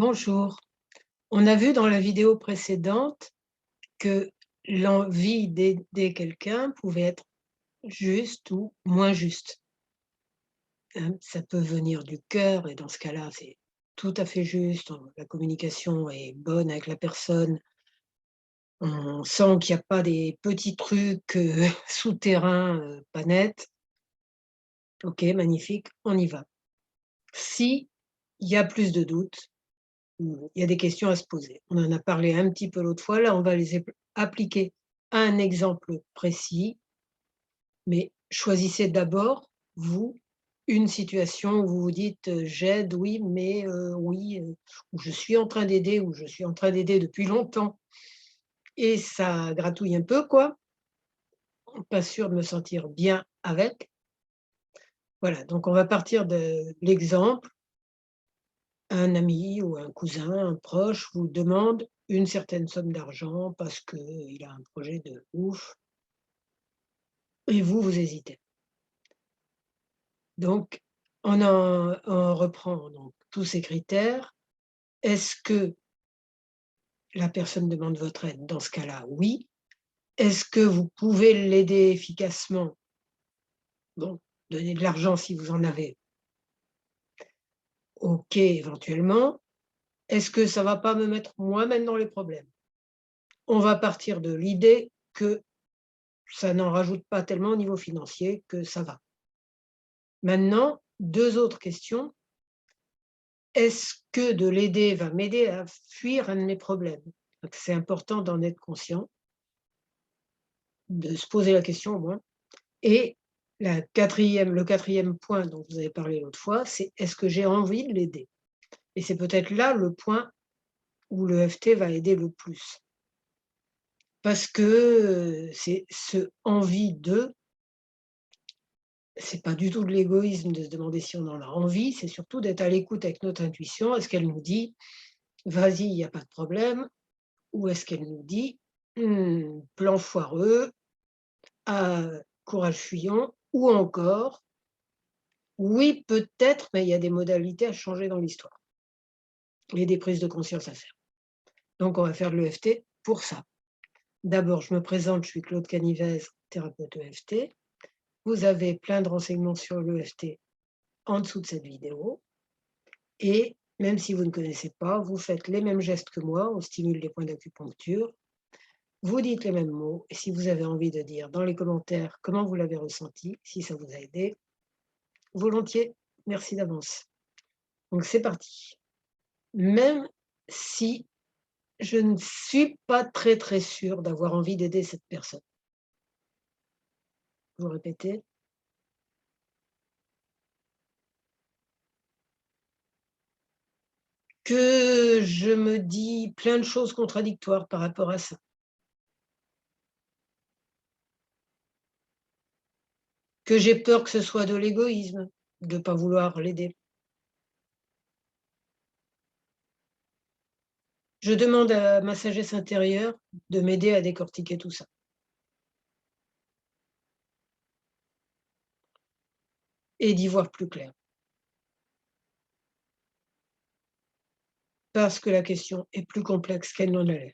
Bonjour. On a vu dans la vidéo précédente que l'envie d'aider quelqu'un pouvait être juste ou moins juste, hein. Ça peut venir du cœur et dans ce cas-là, c'est tout à fait juste, la communication est bonne avec la personne, on sent qu'il n'y a pas des petits trucs, souterrains, pas nets. OK, magnifique, on y va. Si il y a plus de doutes, il y a des questions à se poser. On en a parlé un petit peu l'autre fois, là on va les appliquer à un exemple précis, mais choisissez d'abord, vous, une situation où vous vous dites: «J'aide, oui, mais oui, ou je suis en train d'aider, ou je suis en train d'aider depuis longtemps et ça gratouille un peu quoi, pas sûr de me sentir bien avec». Voilà, donc on va partir de l'exemple. Un ami ou un cousin, un proche vous demande une certaine somme d'argent parce qu'il a un projet de ouf et vous, vous hésitez. Donc on reprend donc tous ces critères. Est-ce que la personne demande votre aide? Dans ce cas-là, oui. Est-ce que vous pouvez l'aider efficacement? Bon, donner de l'argent si vous en avez, OK, éventuellement. Est-ce que ça va pas me mettre moi-même dans les problèmes? On va partir de l'idée que ça n'en rajoute pas tellement au niveau financier, que ça va. Maintenant, 2 autres questions. Est-ce que de l'aider va m'aider à fuir un de mes problèmes? Donc c'est important d'en être conscient, de se poser la question au moins. Et le quatrième point dont vous avez parlé l'autre fois, c'est: est-ce que j'ai envie de l'aider? Et c'est peut-être là le point où le l'EFT va aider le plus. Parce que, c'est ce «envie de», c'est pas du tout de l'égoïsme de se demander si on en a envie, c'est surtout d'être à l'écoute avec notre intuition. Est-ce qu'elle nous dit: «Vas-y, il y a pas de problème», ou est-ce qu'elle nous dit: plan foireux, courage fuyant», ou encore: «Oui, peut-être, mais il y a des modalités à changer dans l'histoire et des prises de conscience à faire». Donc on va faire de l'EFT pour ça. D'abord, je me présente, je suis Claude Canivez, thérapeute EFT. Vous avez plein de renseignements sur l'EFT en dessous de cette vidéo. Et même si vous ne connaissez pas, vous faites les mêmes gestes que moi, on stimule les points d'acupuncture, vous dites les mêmes mots et si vous avez envie de dire dans les commentaires comment vous l'avez ressenti, si ça vous a aidé, volontiers, merci d'avance. Donc c'est parti. Même si je ne suis pas très, très sûre d'avoir envie d'aider cette personne. Vous répétez? Que je me dis plein de choses contradictoires par rapport à ça. Que j'ai peur que ce soit de l'égoïsme, de ne pas vouloir l'aider. Je demande à ma sagesse intérieure de m'aider à décortiquer tout ça et d'y voir plus clair. Parce que la question est plus complexe qu'elle n'en a l'air.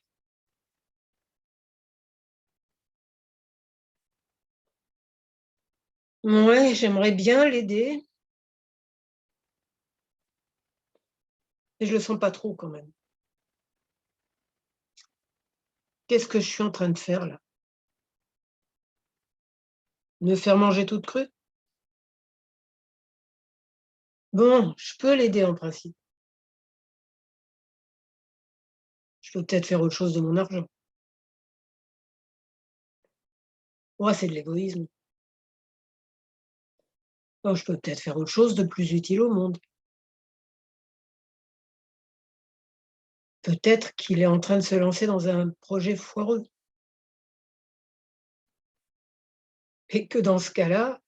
Ouais, j'aimerais bien l'aider, mais je le sens pas trop quand même. Qu'est-ce que je suis en train de faire là? Me faire manger toute crue? Bon, je peux l'aider en principe. Je peux peut-être faire autre chose de mon argent. Ouais, c'est de l'égoïsme. Oh, je peux peut-être faire autre chose de plus utile au monde. Peut-être qu'il est en train de se lancer dans un projet foireux et que dans ce cas-là,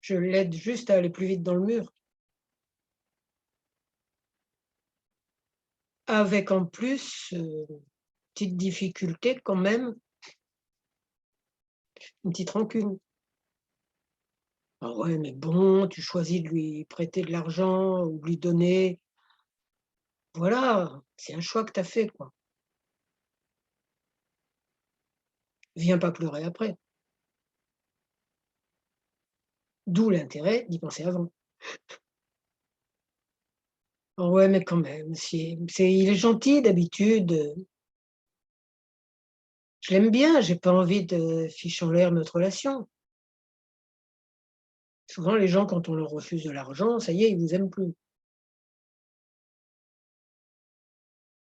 je l'aide juste à aller plus vite dans le mur. Avec en plus, petite difficulté quand même, une petite rancune. «Ah ouais, mais bon, tu choisis de lui prêter de l'argent ou de lui donner, Voilà, c'est un choix que tu as fait, quoi. Viens pas pleurer après. D'où l'intérêt d'y penser avant. Ouais, mais quand même, il est gentil d'habitude, je l'aime bien, j'ai pas envie de fiche en l'air notre relation. Souvent les gens quand on leur refuse de l'argent, ça y est, ils vous aiment plus.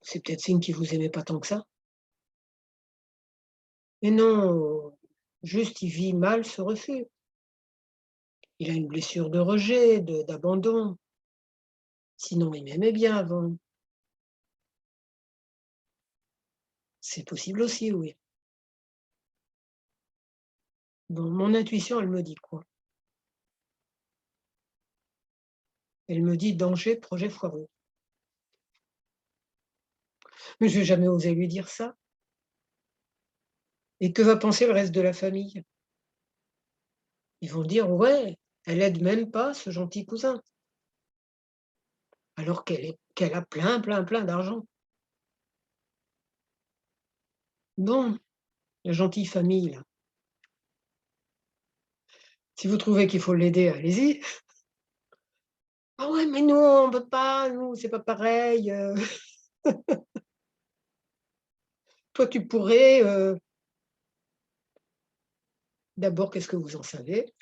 C'est peut-être signe qu'ils vous aimaient pas tant que ça. Mais non, juste il vit mal ce refus. Il a une blessure de rejet, de d'abandon. Sinon il m'aimait bien avant. C'est possible aussi, oui. Bon, mon intuition, elle me dit quoi? Elle me dit: «Danger, projet foireux». Mais je vais jamais oser lui dire ça. Et que va penser le reste de la famille? Ils vont dire: «Ouais, elle aide même pas ce gentil cousin, alors qu'elle a plein, plein, plein d'argent». Bon, la gentille famille là, si vous trouvez qu'il faut l'aider, allez-y. «Ah ouais, mais nous, on peut pas, nous, c'est pas pareil, toi tu pourrais, d'abord qu'est-ce que vous en savez?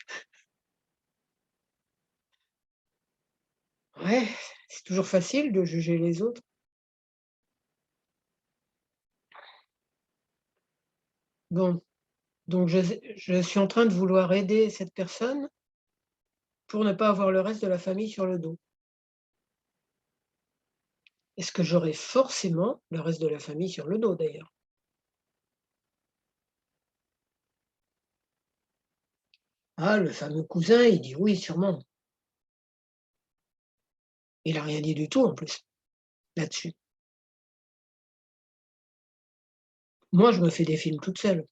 Ouais, c'est toujours facile de juger les autres. Bon, donc je suis en train de vouloir aider cette personne pour ne pas avoir le reste de la famille sur le dos. Est-ce que j'aurai forcément le reste de la famille sur le dos d'ailleurs? Ah, le fameux cousin, il dit: «Oui, sûrement». Il a rien dit du tout en plus, là-dessus. Moi, je me fais des films toute seule.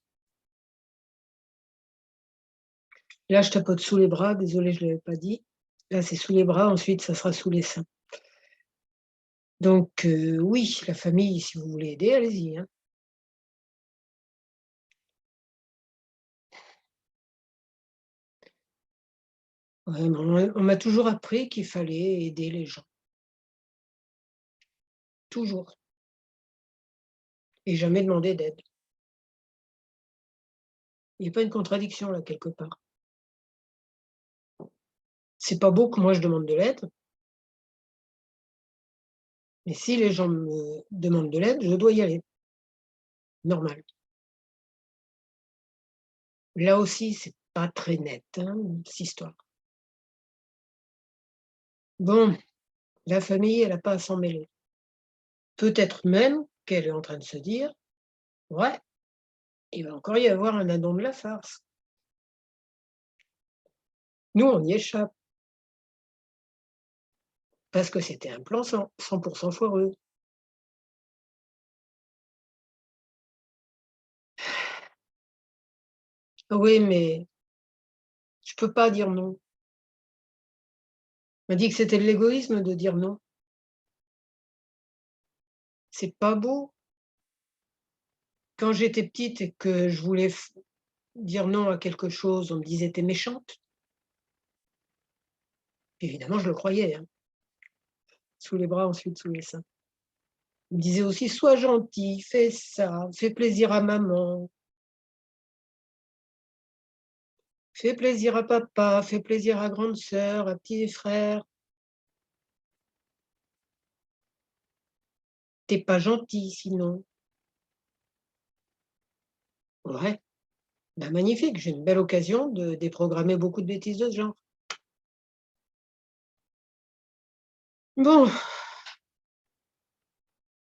Là, je tapote sous les bras, désolée, je ne l'avais pas dit. Là, c'est sous les bras, ensuite ça sera sous les seins. Donc oui, la famille, si vous voulez aider, allez-y, hein. Ouais, mais on m'a toujours appris qu'il fallait aider les gens, toujours, et jamais demander d'aide. Il y a pas une contradiction là, quelque part? C'est pas beau que moi je demande de l'aide, mais si les gens me demandent de l'aide, je dois y aller, normal. Là aussi, c'est pas très net, hein, cette histoire. Bon, la famille, elle a pas à s'en mêler. Peut-être même qu'elle est en train de se dire: «Ouais, il va encore y avoir un addon de la farce. Nous, on y échappe parce que c'était un plan 100 foireux». «Oui, mais je peux pas dire non». On m'a dit que c'était de l'égoïsme de dire non. C'est pas beau. Quand j'étais petite et que je voulais dire non à quelque chose, on me disait: «Tu es méchante». Évidemment, je le croyais, hein. Sous les bras, ensuite sous les seins. On me disait aussi: «Sois gentil, fais ça, fais plaisir à maman, fais plaisir à papa, fais plaisir à grande sœur, à petit frère. Tu es pas gentil sinon». Ouais, bah, magnifique, j'ai une belle occasion de déprogrammer beaucoup de bêtises de ce genre. Bon,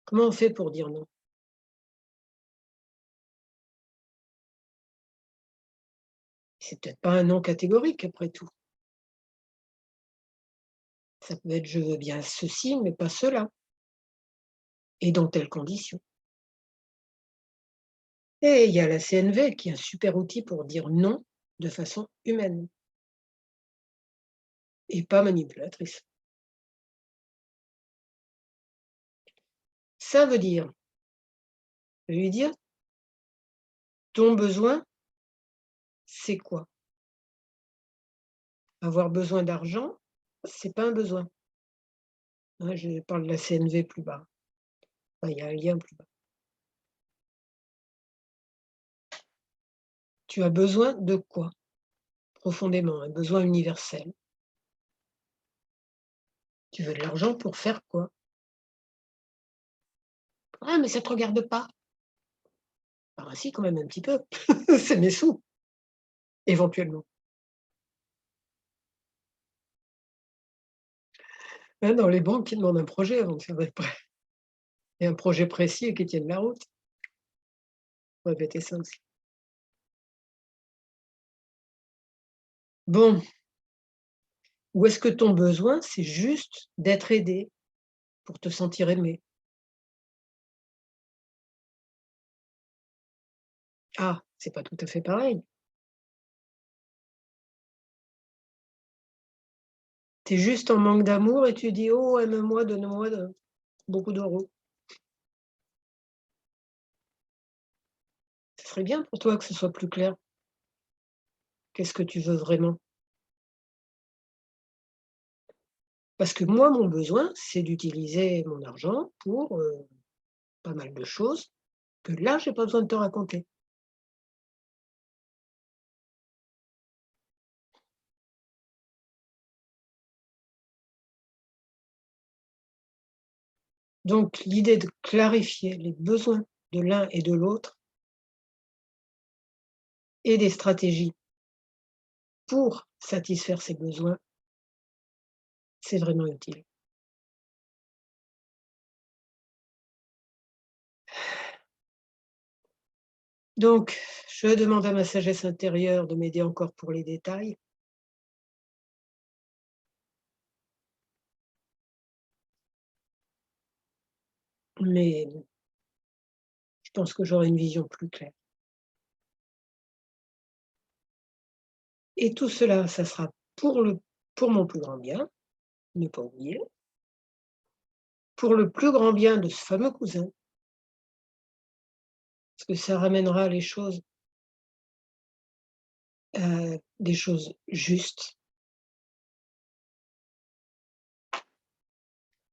comment on fait pour dire non? C'est peut-être pas un non catégorique après tout. Ça peut être: «Je veux bien ceci, mais pas cela, et dans telles conditions». Et il y a la CNV qui est un super outil pour dire non de façon humaine et pas manipulatrice. Ça veut dire, je vais lui dire: «Ton besoin, c'est quoi?» Avoir besoin d'argent, c'est pas un besoin. Hein, je parle de la CNV plus bas. Enfin, il y a un lien plus bas. Tu as besoin de quoi? Profondément, un besoin universel. Tu veux de l'argent pour faire quoi? «Ah mais ça te regarde pas». «Ah si quand même un petit peu, c'est mes sous, éventuellement». Hein, dans les banques, ils demandent un projet avant de faire des prêts et un projet précis et qui tienne la route. Faut répéter ça aussi. Bon, ou est-ce que ton besoin, c'est juste d'être aidé pour te sentir aimé? Ah, c'est pas tout à fait pareil. Tu es juste en manque d'amour et tu dis: «Oh aime-moi, donne-moi de beaucoup d'euros». Ce serait bien pour toi que ce soit plus clair. Qu'est-ce que tu veux vraiment? Parce que moi, mon besoin, c'est d'utiliser mon argent pour, pas mal de choses que là, j'ai pas besoin de te raconter. Donc l'idée de clarifier les besoins de l'un et de l'autre et des stratégies pour satisfaire ces besoins, c'est vraiment utile. Donc je demande à ma sagesse intérieure de m'aider encore pour les détails, mais je pense que j'aurai une vision plus claire. Et tout cela, ça sera pour mon plus grand bien, ne pas oublier, pour le plus grand bien de ce fameux cousin, parce que ça ramènera les choses, des choses justes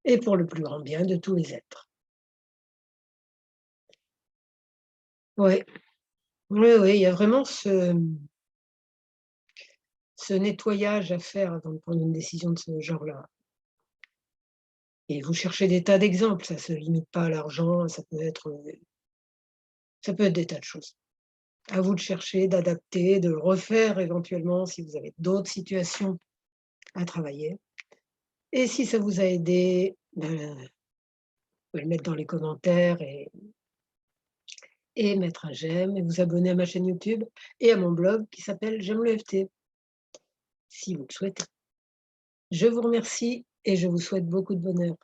et pour le plus grand bien de tous les êtres. Ouais, oui, oui, il y a vraiment ce nettoyage à faire avant de prendre une décision de ce genre-là. Et vous cherchez des tas d'exemples, ça se limite pas à l'argent, ça peut être des tas de choses. À vous de chercher, d'adapter, de refaire éventuellement si vous avez d'autres situations à travailler. Et si ça vous a aidé, ben, vous pouvez le mettre dans les commentaires et mettre un j'aime et vous abonner à ma chaîne YouTube et à mon blog qui s'appelle J'aime le FT, si vous le souhaitez. Je vous remercie et je vous souhaite beaucoup de bonheur.